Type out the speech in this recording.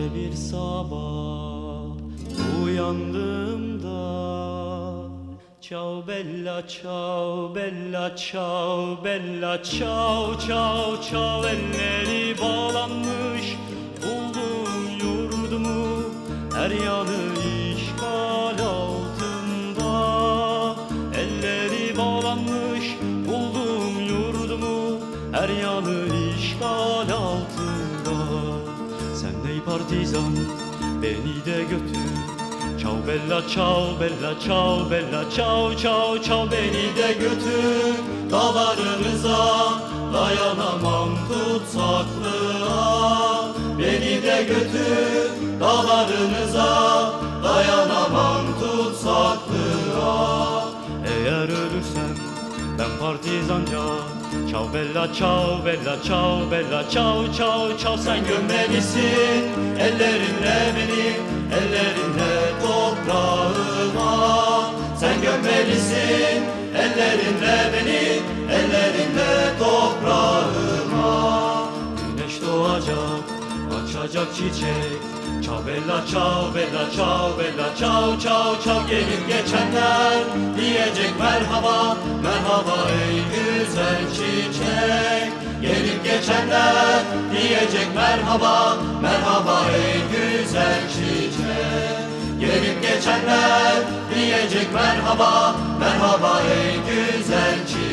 Gece bir sabah uyandığımda ciao bella ciao bella ciao bella ciao ciao ciao elleri bağlanmış buldum yurdumu her yanı işgal altında elleri bağlanmış buldum yurdumu her yanı işgal altında sen ey partizan beni de götür ciao bella ciao bella ciao bella ciao ciao ciao beni de götür dağlarınıza dayanamam tutsaklığa beni de götür dağlarınıza dayanamam tutsaklığa eğer ölürsem ben partizanca ciao bella ciao bella ciao bella ciao ciao ciao sen gömmelisin ellerinle beni ellerinle toprağıma sen gömmelisin ellerinle beni ellerinle toprağıma güneş doğacak açacak çiçek ciao bella ciao bella ciao bella ciao ciao ciao gelip geçenler diyecek merhaba merhaba ey güzel çiçek gelip geçenler diyecek merhaba merhaba ey güzel çiçek gelip geçenler diyecek merhaba merhaba ey güzel çiçek